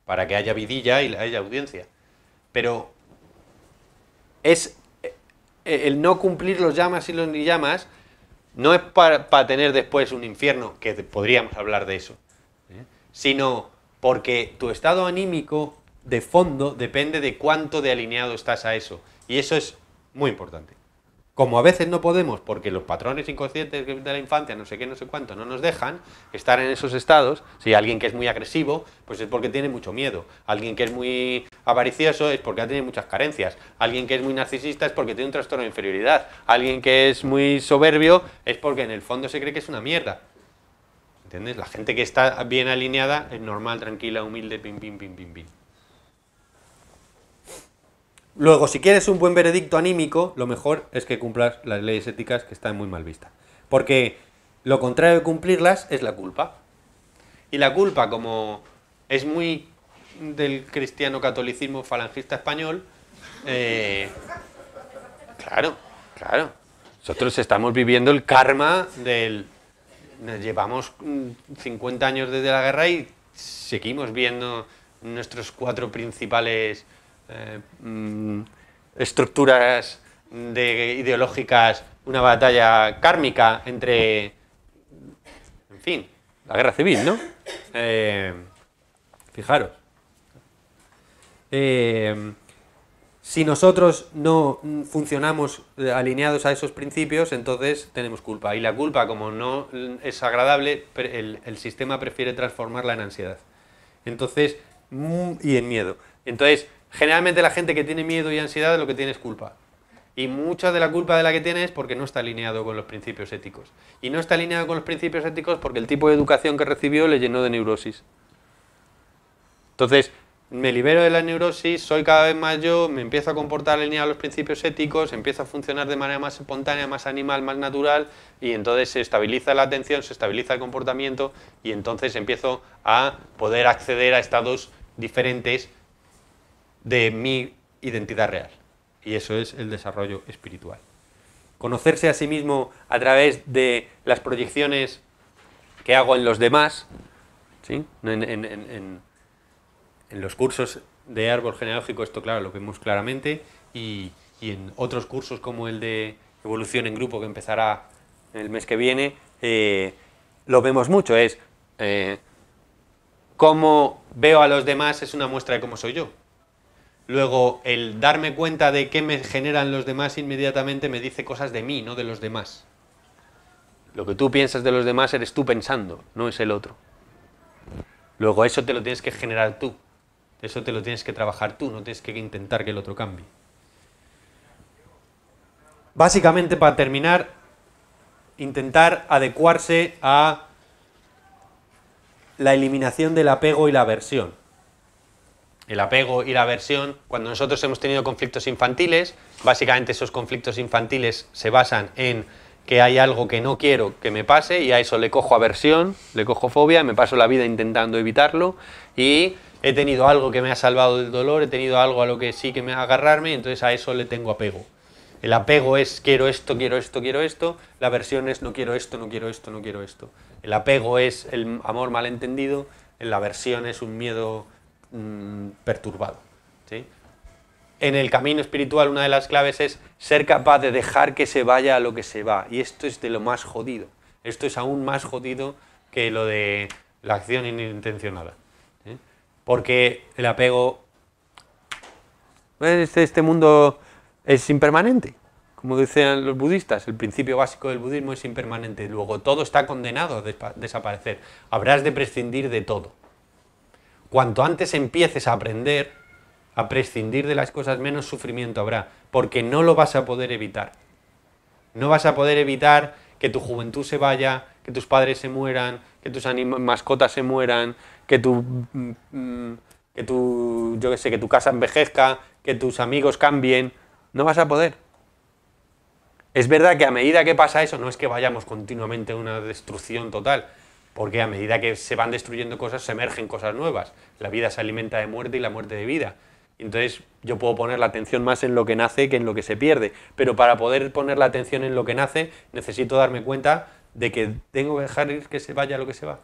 Para que haya vidilla y haya audiencia. Pero es el no cumplir los yamas y los niyamas no es para tener después un infierno, que podríamos hablar de eso, sino porque tu estado anímico de fondo depende de cuánto de alineado estás a eso. Y eso es muy importante. Como a veces no podemos, porque los patrones inconscientes de la infancia, no sé qué, no sé cuánto, no nos dejan estar en esos estados. Si alguien que es muy agresivo, pues es porque tiene mucho miedo. Alguien que es muy avaricioso es porque tiene muchas carencias. Alguien que es muy narcisista es porque tiene un trastorno de inferioridad. Alguien que es muy soberbio es porque en el fondo se cree que es una mierda. ¿Entiendes? La gente que está bien alineada es normal, tranquila, humilde, pim, pim, pim, pim, pim. Luego, si quieres un buen veredicto anímico, lo mejor es que cumplas las leyes éticas que están muy mal vistas. Porque lo contrario de cumplirlas es la culpa. Y la culpa, como es muy del cristiano catolicismo falangista español, claro. Nosotros estamos viviendo el karma del... Llevamos 50 años desde la guerra y seguimos viendo nuestros 4 principales estructuras ideológicas, una batalla kármica entre, en fin, la guerra civil, ¿no? Fijaros. Si nosotros no funcionamos alineados a esos principios, entonces tenemos culpa. Y la culpa, como no es agradable, el sistema prefiere transformarla en ansiedad. Entonces, y en miedo. Entonces, generalmente la gente que tiene miedo y ansiedad lo que tiene es culpa. Y mucha de la culpa de la que tiene es porque no está alineado con los principios éticos. Y no está alineado con los principios éticos porque el tipo de educación que recibió le llenó de neurosis. Entonces, me libero de la neurosis, soy cada vez más yo, me empiezo a comportar alineado a los principios éticos, empiezo a funcionar de manera más espontánea, más animal, más natural, y entonces se estabiliza la atención, se estabiliza el comportamiento, y entonces empiezo a poder acceder a estados diferentes de mi identidad real. Y eso es el desarrollo espiritual. Conocerse a sí mismo a través de las proyecciones que hago en los demás, ¿sí? En los cursos de árbol genealógico esto, claro, lo vemos claramente, y en otros cursos como el de evolución en grupo que empezará el mes que viene, lo vemos mucho. Es cómo veo a los demás es una muestra de cómo soy yo. Luego, el darme cuenta de qué me generan los demás inmediatamente me dice cosas de mí, no de los demás. Lo que tú piensas de los demás eres tú pensando, no es el otro. Luego eso te lo tienes que generar tú. Eso te lo tienes que trabajar tú, no tienes que intentar que el otro cambie. Básicamente, para terminar, intentar adecuarse a la eliminación del apego y la aversión. El apego y la aversión, cuando nosotros hemos tenido conflictos infantiles, básicamente esos conflictos infantiles se basan en que hay algo que no quiero que me pase y a eso le cojo aversión, le cojo fobia, me paso la vida intentando evitarlo y he tenido algo que me ha salvado del dolor, he tenido algo a lo que sí que me va a agarrarme y entonces a eso le tengo apego. El apego es quiero esto, quiero esto, quiero esto, la aversión es no quiero esto, no quiero esto, no quiero esto. El apego es el amor malentendido, la aversión es un miedo perturbado, ¿sí? En el camino espiritual una de las claves es ser capaz de dejar que se vaya a lo que se va, y esto es de lo más jodido. Esto es aún más jodido que lo de la acción inintencionada, ¿sí? Porque el apego, este mundo es impermanente, como decían los budistas, el principio básico del budismo es impermanente, luego todo está condenado a desaparecer, habrás de prescindir de todo. Cuanto antes empieces a aprender a prescindir de las cosas, menos sufrimiento habrá, porque no lo vas a poder evitar. No vas a poder evitar que tu juventud se vaya, que tus padres se mueran, que tus mascotas se mueran, que tu casa envejezca, que tus amigos cambien. No vas a poder. Es verdad que a medida que pasa eso, no es que vayamos continuamente a una destrucción total, porque a medida que se van destruyendo cosas, se emergen cosas nuevas. La vida se alimenta de muerte y la muerte de vida. Entonces yo puedo poner la atención más en lo que nace que en lo que se pierde. Pero para poder poner la atención en lo que nace, necesito darme cuenta de que tengo que dejar ir que se vaya lo que se va.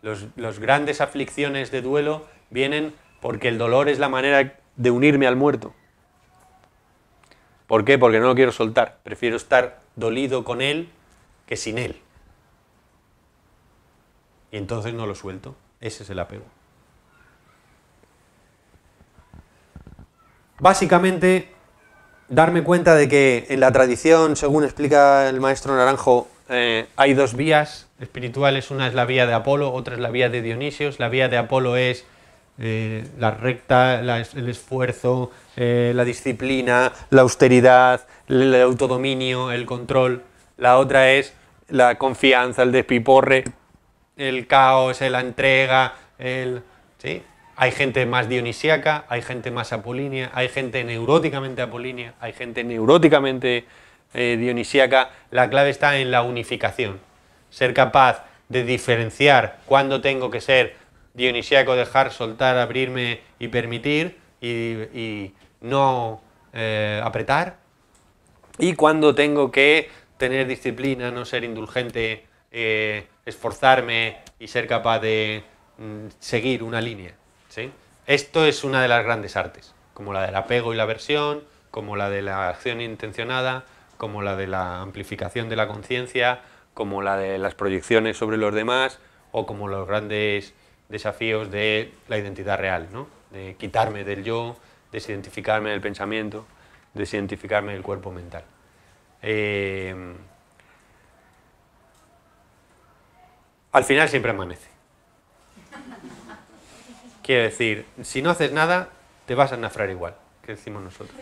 Los grandes aflicciones de duelo vienen porque el dolor es la manera de unirme al muerto. ¿Por qué? Porque no lo quiero soltar. Prefiero estar dolido con él que sin él. Y entonces no lo suelto. Ese es el apego. Básicamente, darme cuenta de que en la tradición, según explica el maestro Naranjo, hay dos vías espirituales, una es la vía de Apolo, otra es la vía de Dionisios. La vía de Apolo es la recta, el esfuerzo, la disciplina, la austeridad, el autodominio, el control. La otra es la confianza, el despiporre, el caos, la entrega, ¿sí? Hay gente más dionisíaca, hay gente más apolínea, hay gente neuróticamente apolínea, hay gente neuróticamente dionisíaca. La clave está en la unificación. Ser capaz de diferenciar cuándo tengo que ser dionisíaco, dejar, soltar, abrirme y permitir y no apretar, y cuándo tengo que tener disciplina, no ser indulgente, esforzarme y ser capaz de seguir una línea, ¿sí? Esto es una de las grandes artes, como la del apego y la aversión, como la de la acción intencionada, como la de la amplificación de la conciencia, como la de las proyecciones sobre los demás, o como los grandes desafíos de la identidad real, ¿no? De quitarme del yo, desidentificarme del pensamiento, desidentificarme del cuerpo mental. Al final siempre amanece. Quiero decir, si no haces nada, te vas a nafrar igual, que decimos nosotros.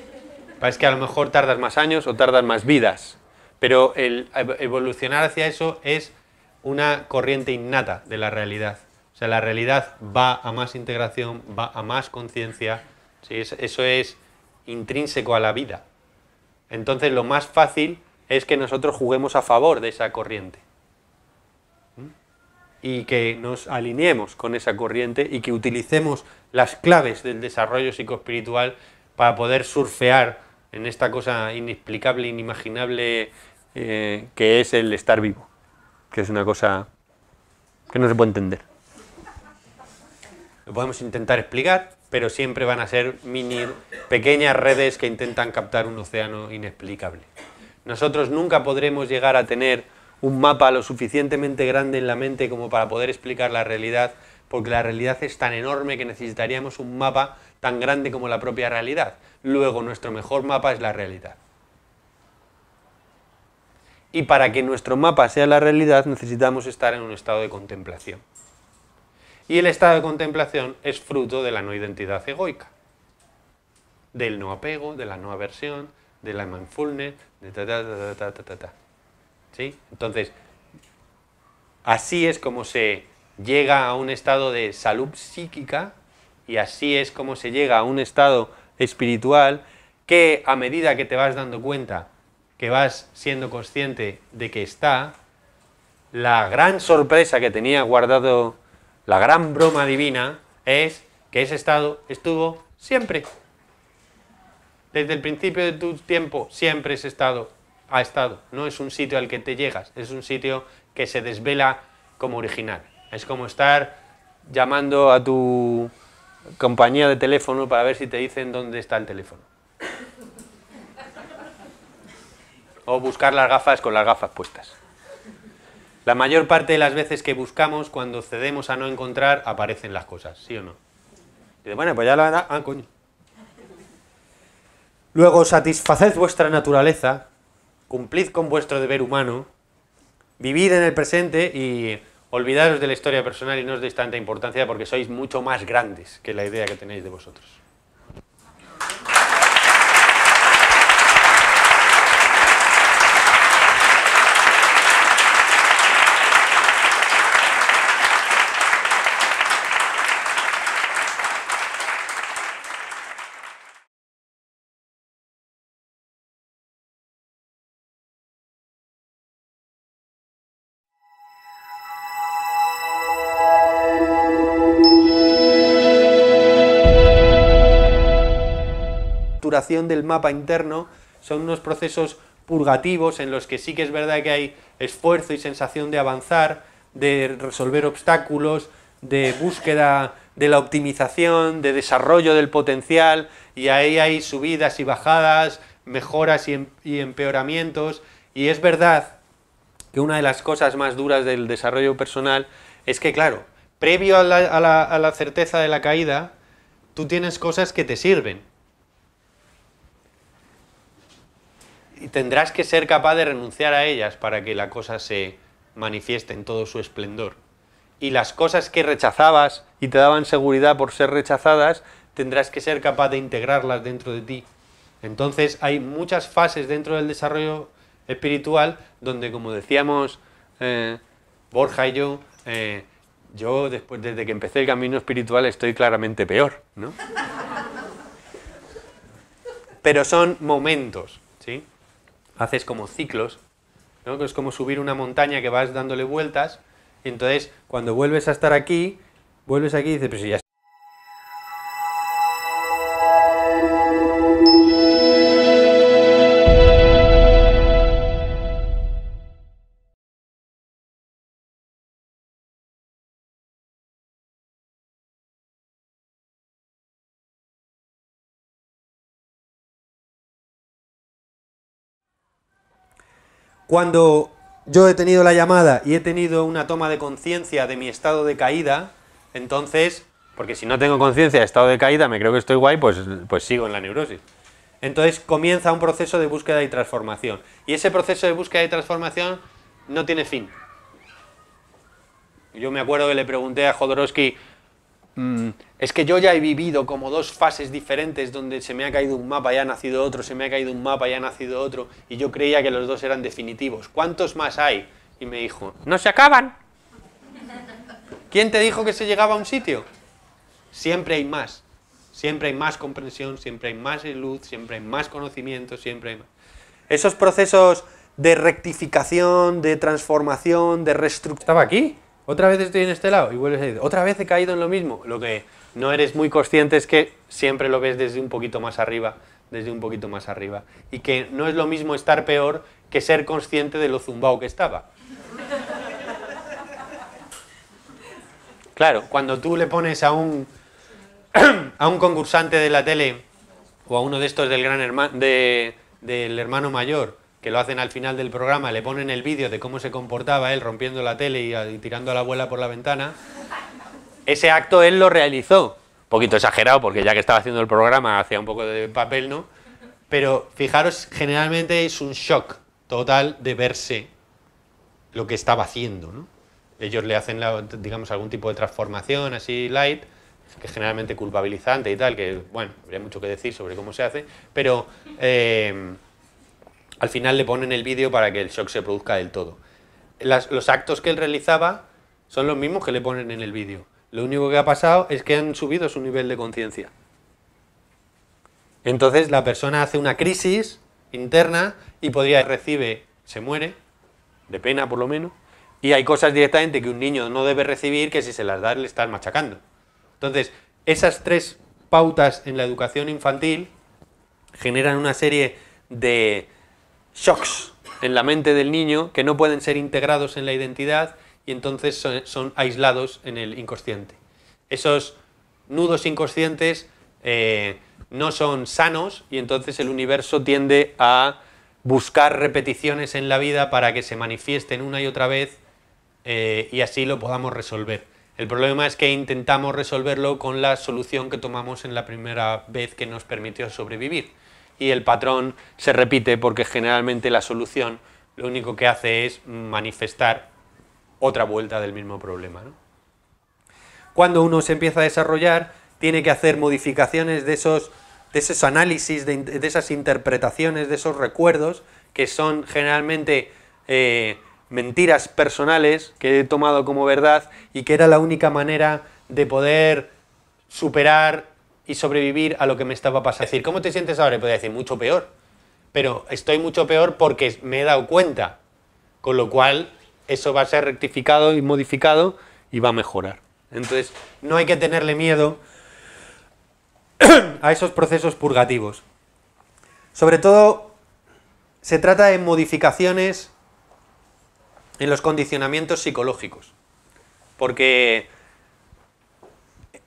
Es que a lo mejor tardas más años o tardas más vidas, pero el evolucionar hacia eso es una corriente innata de la realidad. O sea, la realidad va a más integración, va a más conciencia, ¿sí? Eso es intrínseco a la vida. Entonces lo más fácil es que nosotros juguemos a favor de esa corriente. Y que nos alineemos con esa corriente y que utilicemos las claves del desarrollo psicoespiritual para poder surfear en esta cosa inexplicable, inimaginable que es el estar vivo, que es una cosa que no se puede entender. Lo podemos intentar explicar, pero siempre van a ser pequeñas redes que intentan captar un océano inexplicable. Nosotros nunca podremos llegar a tener un mapa lo suficientemente grande en la mente como para poder explicar la realidad, porque la realidad es tan enorme que necesitaríamos un mapa tan grande como la propia realidad. Luego, nuestro mejor mapa es la realidad. Y para que nuestro mapa sea la realidad, necesitamos estar en un estado de contemplación. Y el estado de contemplación es fruto de la no identidad egoica, del no apego, de la no aversión, de la mindfulness, de ¿sí? Entonces, así es como se llega a un estado de salud psíquica y así es como se llega a un estado espiritual que, a medida que te vas dando cuenta, que vas siendo consciente de que está, la gran sorpresa que tenía guardado, la gran broma divina, es que ese estado estuvo siempre. Desde el principio de tu tiempo, siempre ese estado ha estado. No es un sitio al que te llegas, es un sitio que se desvela como original. Es como estar llamando a tu compañía de teléfono para ver si te dicen dónde está el teléfono. O buscar las gafas con las gafas puestas. La mayor parte de las veces que buscamos, cuando cedemos a no encontrar, aparecen las cosas, ¿sí o no? Y de, bueno, pues ya la verdad, coño. Luego, satisfaced vuestra naturaleza, cumplid con vuestro deber humano, vivid en el presente y olvidaros de la historia personal y no os deis tanta importancia porque sois mucho más grandes que la idea que tenéis de vosotros. Del mapa interno son unos procesos purgativos en los que sí que es verdad que hay esfuerzo y sensación de avanzar, de resolver obstáculos, de búsqueda de la optimización, de desarrollo del potencial, y ahí hay subidas y bajadas, mejoras y empeoramientos, y es verdad que una de las cosas más duras del desarrollo personal es que, claro, previo a la certeza de la caída, tú tienes cosas que te sirven. tendrás que ser capaz de renunciar a ellas para que la cosa se manifieste en todo su esplendor. Y las cosas que rechazabas y te daban seguridad por ser rechazadas, tendrás que ser capaz de integrarlas dentro de ti. Entonces hay muchas fases dentro del desarrollo espiritual donde, como decíamos Borja y yo después, desde que empecé el camino espiritual, estoy claramente peor, ¿no? Pero son momentos, ¿sí? Haces como ciclos, ¿no? Que es como subir una montaña que vas dándole vueltas, y entonces cuando vuelves a estar aquí, vuelves aquí y dices, pero si ya... Cuando yo he tenido la llamada y he tenido una toma de conciencia de mi estado de caída, entonces, porque si no tengo conciencia de estado de caída, me creo que estoy guay, pues sigo en la neurosis. Entonces comienza un proceso de búsqueda y transformación. Y ese proceso de búsqueda y transformación no tiene fin. Yo me acuerdo que le pregunté a Jodorowsky, es que yo ya he vivido como dos fases diferentes donde se me ha caído un mapa y ha nacido otro, se me ha caído un mapa y ha nacido otro, y yo creía que los dos eran definitivos. ¿Cuántos más hay? Y me dijo, no se acaban. ¿Quién te dijo que se llegaba a un sitio? Siempre hay más. Siempre hay más comprensión, siempre hay más luz, siempre hay más conocimiento, siempre hay más. Esos procesos de rectificación, de transformación, de reestructuración... Estaba aquí. Otra vez estoy en este lado y vuelves a decir, otra vez he caído en lo mismo. Lo que no eres muy consciente es que siempre lo ves desde un poquito más arriba, desde un poquito más arriba. Y que no es lo mismo estar peor que ser consciente de lo zumbao que estaba. Claro, cuando tú le pones a un concursante de la tele o a uno de estos del gran del hermano mayor, que lo hacen al final del programa, le ponen el vídeo de cómo se comportaba él rompiendo la tele y tirando a la abuela por la ventana, ese acto él lo realizó. Un poquito exagerado, porque ya que estaba haciendo el programa hacía un poco de papel, ¿no? Pero fijaros, generalmente es un shock total de verse lo que estaba haciendo, ¿no? Ellos le hacen, digamos, algún tipo de transformación así light, que es generalmente culpabilizante y tal, que, bueno, habría mucho que decir sobre cómo se hace, pero... al final le ponen el vídeo para que el shock se produzca del todo. Los actos que él realizaba son los mismos que le ponen en el vídeo. Lo único que ha pasado es que han subido su nivel de conciencia. Entonces la persona hace una crisis interna y se muere, de pena por lo menos, y hay cosas directamente que un niño no debe recibir que si se las da le están machacando. Entonces, esas tres pautas en la educación infantil generan una serie de shocks en la mente del niño que no pueden ser integrados en la identidad y entonces son aislados en el inconsciente. Esos nudos inconscientes no son sanos y entonces el universo tiende a buscar repeticiones en la vida para que se manifiesten una y otra vez y así lo podamos resolver. El problema es que intentamos resolverlo con la solución que tomamos en la primera vez que nos permitió sobrevivir. Y el patrón se repite porque generalmente la solución lo único que hace es manifestar otra vuelta del mismo problema, ¿no? Cuando uno se empieza a desarrollar, tiene que hacer modificaciones de esos análisis, de esas interpretaciones, de esos recuerdos, que son generalmente mentiras personales que he tomado como verdad y que era la única manera de poder superar y sobrevivir a lo que me estaba pasando. Es decir, ¿cómo te sientes ahora? Y podría decir, mucho peor. Pero estoy mucho peor porque me he dado cuenta. Con lo cual, eso va a ser rectificado y modificado y va a mejorar. Entonces, no hay que tenerle miedo a esos procesos purgativos. Sobre todo, se trata de modificaciones en los condicionamientos psicológicos. Porque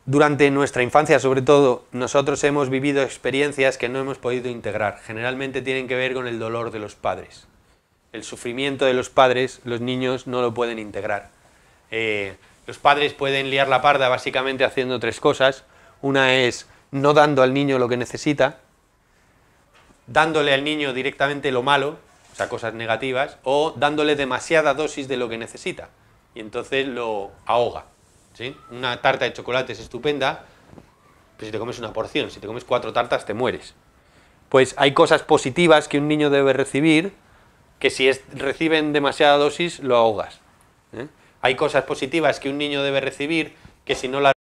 durante nuestra infancia, sobre todo, nosotros hemos vivido experiencias que no hemos podido integrar. Generalmente tienen que ver con el dolor de los padres. El sufrimiento de los padres, los niños no lo pueden integrar. Los padres pueden liar la parda básicamente haciendo tres cosas. Una es no dando al niño lo que necesita. dándole al niño directamente lo malo, o sea, cosas negativas, o dándole demasiada dosis de lo que necesita, y entonces lo ahoga, ¿sí? Una tarta de chocolate es estupenda, pero si te comes una porción, si te comes 4 tartas te mueres. Pues hay cosas positivas que un niño debe recibir, que si reciben demasiada dosis lo ahogas, ¿eh? Hay cosas positivas que un niño debe recibir, que si no las